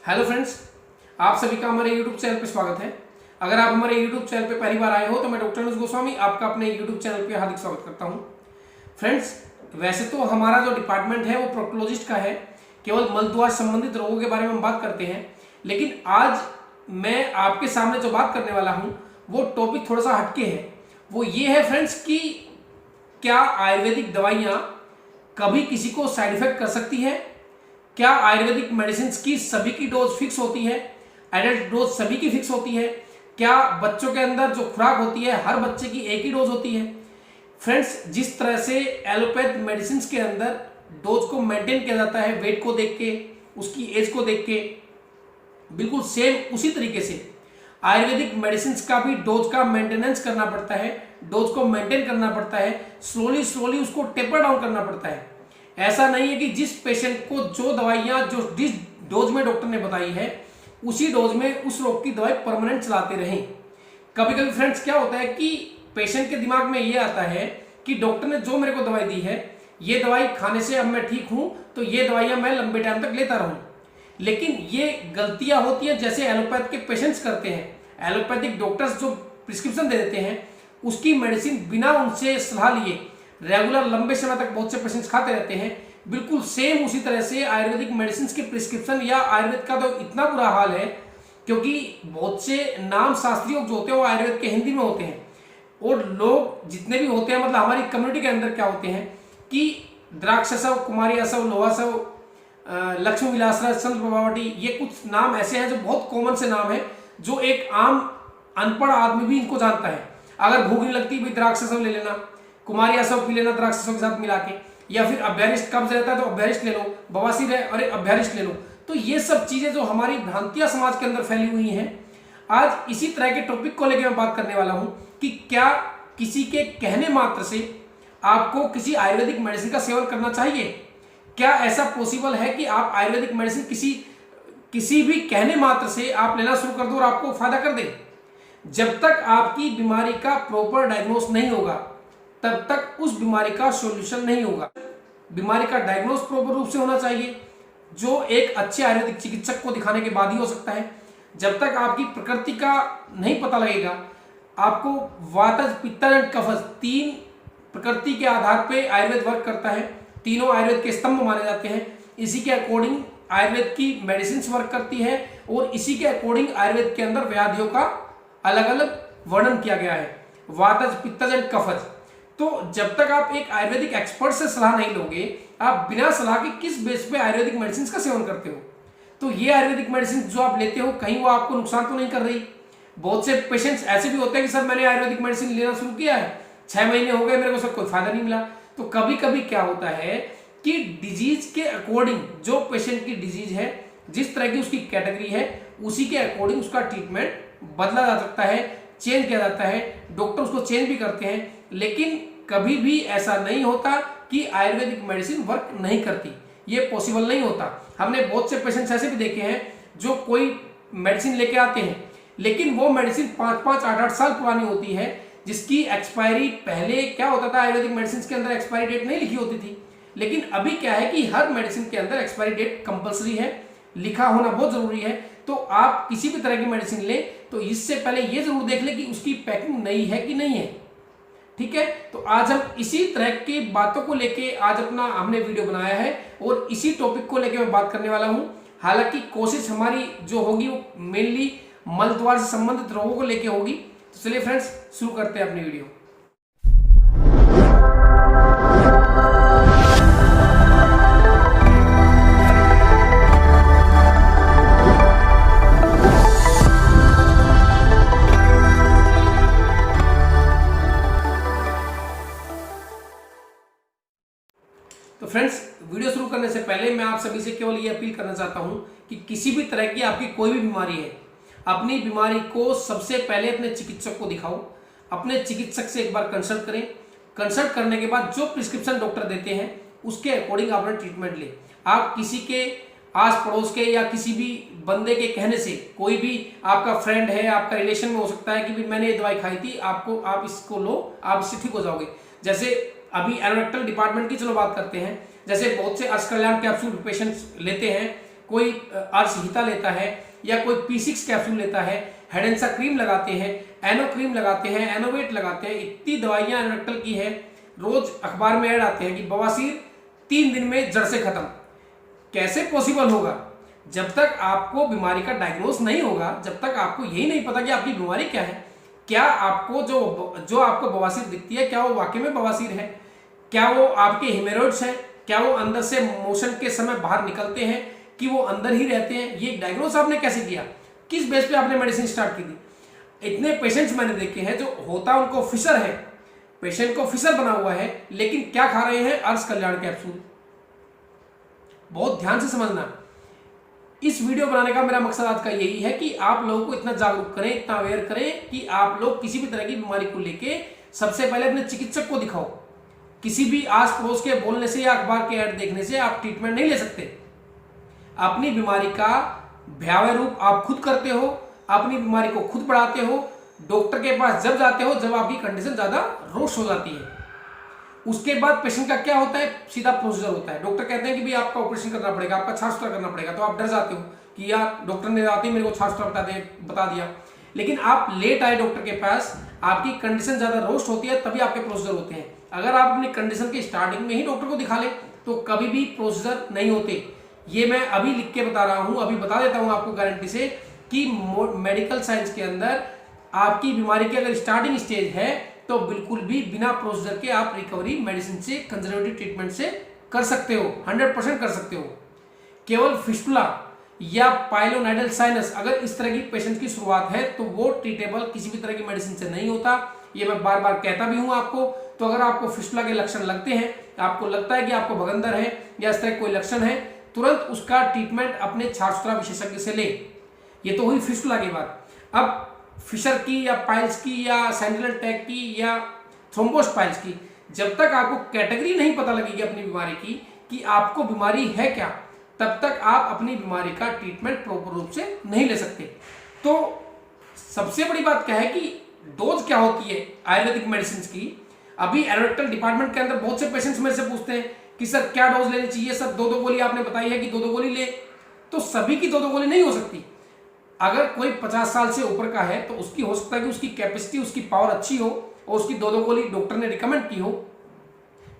Hello friends, आप सभी का हमारे यूट्यूब चैनल पे स्वागत है। अगर आप हमारे यूट्यूब चैनल पे पहली बार आए हो तो मैं डॉक्टर अनुज गोस्वामी आपका अपने यूट्यूब चैनल पे हार्दिक स्वागत करता हूं। फ्रेंड्स, वैसे तो हमारा जो डिपार्टमेंट है वो प्रोक्टोलॉजिस्ट का है, केवल मलद्वार संबंधित रोगों के बारे में हम बात करते हैं। लेकिन आज मैं आपके सामने जो बात करने वाला हूँ वो टॉपिक थोड़ा सा हटके है। वो ये है फ्रेंड्स कि क्या आयुर्वेदिक दवाइयाँ कभी किसी को साइड इफेक्ट कर सकती है? क्या आयुर्वेदिक मेडिसिन की सभी की डोज फिक्स होती है? एडल्ट डोज सभी की फिक्स होती है? क्या बच्चों के अंदर जो खुराक होती है हर बच्चे की एक ही डोज होती है? फ्रेंड्स, जिस तरह से एलोपैथ मेडिसिन के अंदर डोज को मेंटेन किया जाता है वेट को देख के, उसकी एज को देख के, बिल्कुल सेम उसी तरीके से आयुर्वेदिक मेडिसिन का भी डोज का मेंटेनेंस करना पड़ता है, डोज को मेंटेन करना पड़ता है, स्लोली उसको टेपर डाउन करना पड़ता है। ऐसा नहीं है कि जिस पेशेंट को जो दवाइयां जो जिस डोज में डॉक्टर ने बताई है उसी डोज में उस रोग की दवाई परमानेंट चलाते रहें। कभी कभी फ्रेंड्स क्या होता है कि पेशेंट के दिमाग में ये आता है कि डॉक्टर ने जो मेरे को दवाई दी है, ये दवाई खाने से अब मैं ठीक हूं तो ये दवाइयां मैं लंबे टाइम तक लेता रहूं। लेकिन ये गलतियां होती हैं जैसे एलोपैथ के पेशेंट्स करते हैं। एलोपैथिक डॉक्टर्स जो प्रिस्क्रिप्शन दे देते हैं उसकी मेडिसिन बिना उनसे सलाह लिए रेगुलर लंबे समय तक बहुत से पेशेंट्स खाते रहते हैं। बिल्कुल सेम उसी तरह से आयुर्वेदिक मेडिसिन के प्रिस्क्रिप्शन या आयुर्वेद का तो इतना बुरा हाल है क्योंकि बहुत से नाम शास्त्री जो होते हैं वो आयुर्वेद के हिंदी में होते हैं, और लोग जितने भी होते हैं मतलब हमारी कम्युनिटी के अंदर क्या होते हैं कि द्राक्षसव, कुमारी असव, लोहासव, लक्ष्मी विलासराज, संत प्रभावटी, ये कुछ नाम ऐसे हैं जो बहुत कॉमन से नाम है जो एक आम अनपढ़ आदमी भी इनको जानता है। अगर भूख नहीं लगती भाई द्राक्षसव ले लेना, कुमारी असव पी लेना द्राक्षसव के साथ मिला के, या फिर अभ्यारिष्ट कब्ज रहता है तो अभ्यारिष्ट ले लो, बवासीर है अरे अभ्यारिष्ट ले लो। तो ये सब चीजें जो हमारी भ्रांतियां समाज के अंदर फैली हुई हैं, आज इसी तरह के टॉपिक को लेकर मैं बात करने वाला हूं कि क्या किसी के कहने मात्र से आपको किसी आयुर्वेदिक मेडिसिन का सेवन करना चाहिए? क्या ऐसा पॉसिबल है कि आप आयुर्वेदिक मेडिसिन किसी भी कहने मात्र से आप लेना शुरू कर दो और आपको फायदा कर दे? जब तक आपकी बीमारी का प्रॉपर डायग्नोस नहीं होगा तब तक उस बीमारी का सॉल्यूशन नहीं होगा। बीमारी का डायग्नोस प्रॉपर रूप से होना चाहिए जो एक अच्छे आयुर्वेदिक चिकित्सक को दिखाने के बाद ही हो सकता है। जब तक आपकी प्रकृति का नहीं पता लगेगा, आपको वातज, पित्तज, कफज, तीन प्रकृति के आधार पे आयुर्वेद वर्क करता है। तीनों आयुर्वेद के स्तंभ माने जाते हैं। इसी के अकॉर्डिंग आयुर्वेद की मेडिसिन वर्क करती है और इसी के अकॉर्डिंग आयुर्वेद के अंदर व्याधियों का अलग अलग वर्णन किया गया है, वातज, पित्तज एंड कफज। तो जब तक आप एक आयुर्वेदिक एक्सपर्ट से सलाह नहीं लोगे, आप बिना सलाह के किस बेस पे आयुर्वेदिक मेडिसिन का सेवन करते हो? तो ये आयुर्वेदिक मेडिसिन जो आप लेते हो कहीं वो आपको नुकसान तो नहीं कर रही? बहुत से पेशेंट्स ऐसे भी होते हैं कि सर मैंने आयुर्वेदिक मेडिसिन लेना शुरू किया है, 6 महीने हो गए, मेरे को सर कोई फायदा नहीं मिला। तो कभी कभी क्या होता है कि डिजीज के अकॉर्डिंग जो पेशेंट की डिजीज है, जिस तरह की उसकी कैटेगरी है, उसी के अकॉर्डिंग उसका ट्रीटमेंट बदला जा सकता है, चेंज किया जाता है। डॉक्टर उसको चेंज भी करते हैं, लेकिन कभी भी ऐसा नहीं होता कि आयुर्वेदिक मेडिसिन वर्क नहीं करती। ये पॉसिबल नहीं होता। हमने बहुत से पेशेंट्स ऐसे भी देखे हैं जो कोई मेडिसिन लेके आते हैं लेकिन वो मेडिसिन 5-5, 8-8 साल पुरानी होती है, जिसकी एक्सपायरी पहले क्या होता था, आयुर्वेदिक मेडिसिन के अंदर एक्सपायरी डेट नहीं लिखी होती थी। लेकिन अभी क्या है कि हर मेडिसिन के अंदर एक्सपायरी डेट कंपलसरी है, लिखा होना बहुत जरूरी है। तो आप किसी भी तरह की मेडिसिन ले तो इससे पहले ये जरूर देख ले कि उसकी पैकिंग नई है कि नहीं है। ठीक है, तो आज हम इसी तरह की बातों को लेके आज हमने वीडियो बनाया है और इसी टॉपिक को लेके मैं बात करने वाला हूं। हालांकि कोशिश हमारी जो होगी वो मेनली मलद्वार से संबंधित रोगों को लेके होगी। तो चलिए फ्रेंड्स, शुरू करते हैं अपनी वीडियो। तो फ्रेंड्स, वीडियो शुरू करने से पहले मैं आप सभी से केवल ये अपील करना चाहता हूं कि किसी भी तरह की आपकी कोई भी बीमारी है, अपनी बीमारी को सबसे पहले अपने चिकित्सक को दिखाओ। अपने चिकित्सक से एक बार कंसल्ट करें। कंसल्ट करने के बाद जो प्रिस्क्रिप्शन डॉक्टर देते हैं उसके अकॉर्डिंग अपना ट्रीटमेंट लें। आप किसी के आस पड़ोस के या किसी भी बंदे के कहने से, कोई भी आपका फ्रेंड है, आपका रिलेशन में हो सकता है कि भी मैंने ये दवाई खाई थी, आप इसको लो, आप इससे ठीक हो जाओगे। जैसे अभी एनोरेक्टल डिपार्टमेंट की चलो बात करते हैं, जैसे बहुत से अर्श कल्याण कैप्सूल पेशेंट्स लेते हैं कोई अर्शहिता लेता है या कोई P6 कैप्सूल लेता है, हेडेंसा क्रीम लगाते हैं, एनो क्रीम लगाते हैं, एनोवेट लगाते हैं, इतनी दवाइयां एनोवेक्टल की है। रोज अखबार में ऐड आते हैं कि बवासीर 3 दिन में जड़ से खत्म। कैसे पॉसिबल होगा? जब तक आपको बीमारी का डायग्नोस नहीं होगा, जब तक आपको यही नहीं पता कि आपकी बीमारी क्या है, क्या आपको जो आपको बवासीर दिखती है क्या वो वाकई में बवासीर है, क्या वो आपके हेमोरॉइड्स हैं, क्या वो अंदर से मोशन के समय बाहर निकलते हैं कि वो अंदर ही रहते हैं, ये डायग्नोस आपने कैसे किया? किस बेस पे आपने मेडिसिन स्टार्ट की थी? इतने पेशेंट्स मैंने देखे हैं जो होता उनको फिशर है, पेशेंट को फिशर बना हुआ है, लेकिन क्या खा रहे हैं? अर्श कल्याण कैप्सूल। बहुत ध्यान से समझना। इस वीडियो बनाने का मेरा मकसद आज का यही है कि आप लोगों को इतना जागरूक करें, इतना अवेयर करें कि आप लोग किसी भी तरह की बीमारी को लेके सबसे पहले अपने चिकित्सक को दिखाओ। किसी भी आस पड़ोस के बोलने से या अखबार के ऐड देखने से आप ट्रीटमेंट नहीं ले सकते। अपनी बीमारी का भयावह रूप आप खुद करते हो, अपनी बीमारी को खुद बढ़ाते हो। डॉक्टर के पास जब जाते हो जब आपकी कंडीशन ज्यादा रोष हो जाती है। उसके बाद पेशेंट का क्या होता है? सीधा प्रोसीजर होता है। डॉक्टर कहते हैं कि भाई आपका ऑपरेशन करना पड़ेगा, आपका छाछ सुथरा करना पड़ेगा, तो आप डर जाते हो कि यार डॉक्टर ने आते ही मेरे को छाछ सुथरा बता दिया। लेकिन आप लेट आए डॉक्टर के पास, आपकी कंडीशन ज्यादा रोस्ट होती है, तभी आपके प्रोसीजर होते हैं। अगर आप अपनी कंडीशन की स्टार्टिंग में ही डॉक्टर को दिखा ले तो कभी भी प्रोसीजर नहीं होते। ये मैं अभी लिख के बता रहा हूं, अभी बता देता हूं आपको गारंटी से कि मेडिकल साइंस के अंदर आपकी बीमारी की अगर स्टार्टिंग स्टेज है तो बिल्कुल भी बिना प्रोसीजर के आप रिकवरी मेडिसिन से, कंजर्वेटिव ट्रीटमेंट से कर सकते हो, 100% कर सकते हो। केवल फिस्टुला या पाइलोनाइडल साइनस अगर इस तरह की पेशेंट की शुरुआत है तो वो ट्रीटेबल किसी भी तरह की मेडिसिन से नहीं होता। ये मैं बार बार कहता भी हूं आपको। तो अगर आपको फिस्टुला के लक्षण लगते हैं, आपको लगता है कि आपको भगंदर है या इस तरह कोई लक्षण है, तुरंत उसका ट्रीटमेंट अपने छाछ सुथरा विशेषज्ञ से ले। ये तो हुई फिस्टुला की बात। अब फिशर की या पाइल्स की या सेंटिनल टैग की या थ्रोम्बोस पाइल्स की, जब तक आपको कैटेगरी नहीं पता लगेगी अपनी बीमारी की कि आपको बीमारी है क्या, तब तक आप अपनी बीमारी का ट्रीटमेंट प्रॉपर रूप से नहीं ले सकते। तो सबसे बड़ी बात क्या है कि डोज क्या होती है आयुर्वेदिक मेडिसिन की। अभी एनोवेक्टल डिपार्टमेंट के अंदर बहुत से पेशेंट्स मेरे से पूछते हैं कि सर क्या डोज लेनी चाहिए? सर 2-2 गोली आपने बताई है कि 2-2 गोली ले, तो सभी की 2-2 गोली नहीं हो सकती। अगर कोई 50 साल से ऊपर का है तो उसकी हो सकता है कि उसकी कैपेसिटी, उसकी पावर अच्छी हो और उसकी 2-2 गोली डॉक्टर ने रिकमेंड की हो।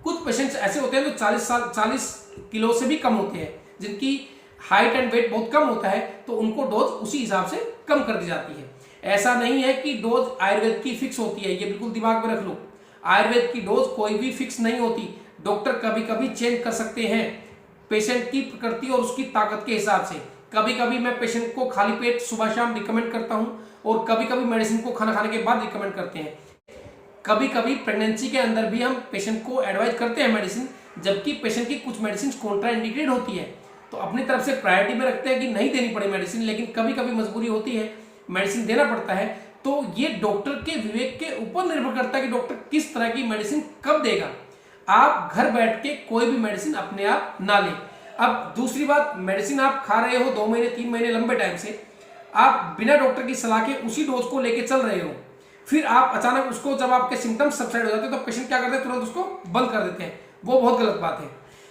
कुछ पेशेंट्स ऐसे होते हैं जो 40 किलो से भी कम होते हैं, जिनकी हाइट एंड वेट बहुत कम होता है, तो उनको डोज उसी हिसाब से कम कर दी जाती है। ऐसा नहीं है कि डोज आयुर्वेद की फिक्स होती है, ये बिल्कुल दिमाग में रख लो। आयुर्वेद की डोज कोई भी फिक्स नहीं होती। डॉक्टर कभी कभी चेंज कर सकते हैं पेशेंट की प्रकृति और उसकी ताकत के हिसाब से। कभी कभी मैं पेशेंट को खाली पेट सुबह शाम रिकमेंड करता हूं और कभी कभी मेडिसिन को खाना खाने के बाद रिकमेंड करते हैं। कभी कभी प्रेगनेंसी के अंदर भी हम पेशेंट को एडवाइज करते हैं मेडिसिन, जबकि पेशेंट की कुछ मेडिसिन कॉन्ट्राइंडिकेटेड होती है, तो अपनी तरफ से प्रायोरिटी में रखते हैं कि नहीं देनी पड़े मेडिसिन, लेकिन कभी कभी मजबूरी होती है, मेडिसिन देना पड़ता है। तो ये डॉक्टर के विवेक के ऊपर निर्भर करता है कि डॉक्टर किस तरह की मेडिसिन कब देगा। आप घर बैठ के कोई भी मेडिसिन अपने आप ना लें। अब दूसरी बात, मेडिसिन आप खा रहे हो 2 महीने 3 महीने लंबे टाइम से, आप बिना डॉक्टर की सलाह के उसी डोज को लेके चल रहे हो, फिर आप अचानक उसको, जब आपके सिम्टम्स सबसाइड हो जाते हैं तो पेशेंट क्या करते हैं, तुरंत उसको बंद कर देते हैं। वो बहुत गलत बात है।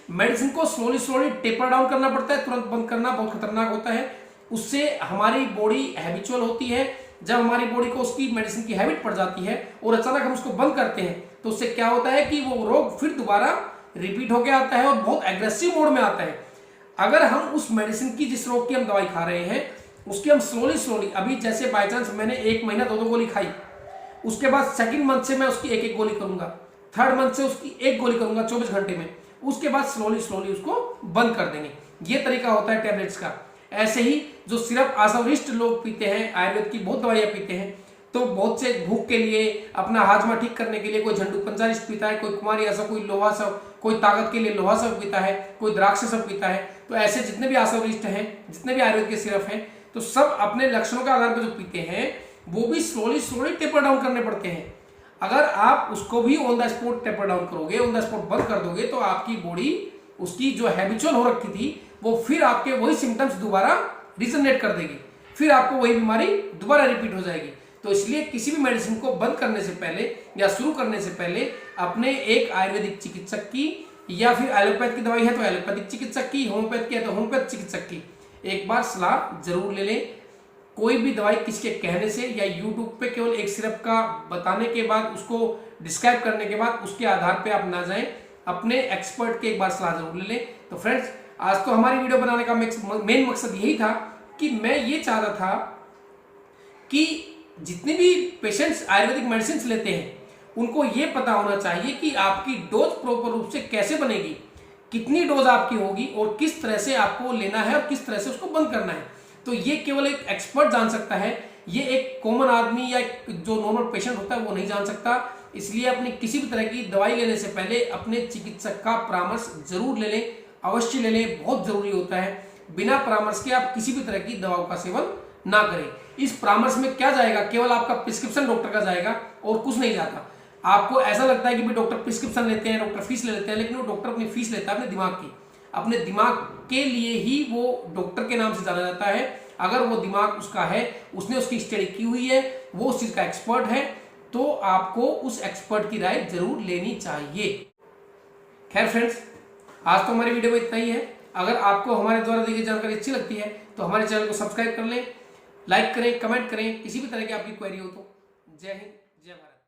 मेडिसिन को स्लोली टेपर डाउन करना पड़ता है, तुरंत बंद करना बहुत खतरनाक होता है। उससे हमारी बॉडी हैबिचुअल होती है। जब हमारी बॉडी को उसकी मेडिसिन की हैबिट पड़ जाती है और अचानक हम उसको बंद करते हैं तो उससे क्या होता है कि वो रोग फिर दोबारा रिपीट होकर आता है और बहुत एग्रेसिव मोड में आता है। अगर हम उस मेडिसिन की, जिस रोग की हम दवाई खा रहे हैं, उसकी हम स्लोली, अभी जैसे बाय चांस मैंने 1 महीना 2-2 गोली खाई, उसके बाद सेकंड मंथ से मैं उसकी 1-1 गोली करूंगा, थर्ड मंथ से उसकी 1 गोली करूंगा 24 घंटे में, उसके बाद स्लोली उसको बंद कर देंगे। ये तरीका होता है टैबलेट्स का। ऐसे ही जो सिर्फ आसवरिष्ट लोग पीते हैं, आयुर्वेद की बहुत दवाइयां पीते हैं, तो बहुत से भूख के लिए, अपना हाजमा ठीक करने के लिए, कोई झंडू पंचारिष्ट पीता है, कोई कुमारी ऐसा, कोई लोहा सब, कोई ताकत के लिए लोहा सब पीता है, कोई द्राक्ष सब पीता है। तो ऐसे जितने भी आसवरिष्ट हैं, जितने भी आयुर्वेद के सिरप हैं, तो सब अपने लक्षणों के आधार पर जो पीते हैं वो भी स्लोली टेपर डाउन करने पड़ते हैं। अगर आप उसको भी on the spot taper down करोगे, ऑन द स्पॉट बंद कर दोगे, तो आपकी बॉडी उसकी जो हैबिचुअल हो रखी थी वो फिर आपके वही सिम्टम्स दोबारा रिजनरेट कर देगी, फिर आपको वही बीमारी दोबारा रिपीट हो जाएगी। तो इसलिए किसी भी मेडिसिन को बंद करने से पहले या शुरू करने से पहले अपने एक आयुर्वेदिक चिकित्सक की, या फिर एलोपैथ की दवाई है तो एलोपैथिक चिकित्सक की, होम्योपैथ की है तो होम्योपैथ चिकित्सक की, एक बार सलाह जरूर ले लें। कोई भी दवाई किसी के कहने से या यूट्यूब पे केवल एक सिरप का बताने के बाद, उसको डिस्क्राइब करने के बाद उसके आधार पे आप ना जाएं, अपने एक्सपर्ट के एक बार सलाह जरूर ले लें। तो फ्रेंड्स, आज तो हमारी वीडियो बनाने का मेन मकसद यही था कि मैं ये चाह रहा था कि जितने भी पेशेंट्स आयुर्वेदिक मेडिसिन लेते हैं उनको ये पता होना चाहिए कि आपकी डोज प्रॉपर रूप से कैसे बनेगी, कितनी डोज आपकी होगी और किस तरह से आपको लेना है और किस तरह से उसको बंद करना है। तो ये केवल एक एक्सपर्ट जान सकता है, ये एक कॉमन आदमी या जो नॉर्मल पेशेंट होता है वो नहीं जान सकता। इसलिए अपनी किसी भी तरह की दवाई लेने से पहले अपने चिकित्सक का परामर्श जरूर ले लें, अवश्य ले लें, बहुत जरूरी होता है। बिना परामर्श के आप किसी भी तरह की दवाओं का सेवन ना करें। इस परामर्श में क्या जाएगा, केवल आपका प्रिस्क्रिप्शन डॉक्टर का जाएगा और कुछ नहीं जाता। आपको ऐसा लगता है कि भाई डॉक्टर प्रिस्क्रिप्शन लेते हैं, डॉक्टर फीस ले लेते हैं, लेकिन वो डॉक्टर अपनी फीस लेता है अपने दिमाग की। अपने दिमाग के लिए ही वो डॉक्टर के नाम से जाना जाता है। अगर वो दिमाग उसका है, उसने उसकी स्टडी की हुई है, वो उस चीज का एक्सपर्ट है, तो आपको उस एक्सपर्ट की राय जरूर लेनी चाहिए। खैर फ्रेंड्स, आज तो हमारी वीडियो में इतना ही है। अगर आपको हमारे द्वारा दी गई जानकारी अच्छी लगती है तो हमारे चैनल को सब्सक्राइब कर लें, लाइक करें, कमेंट करें। किसी भी तरह की आपकी क्वेरी हो तो जय हिंद, जय भारत।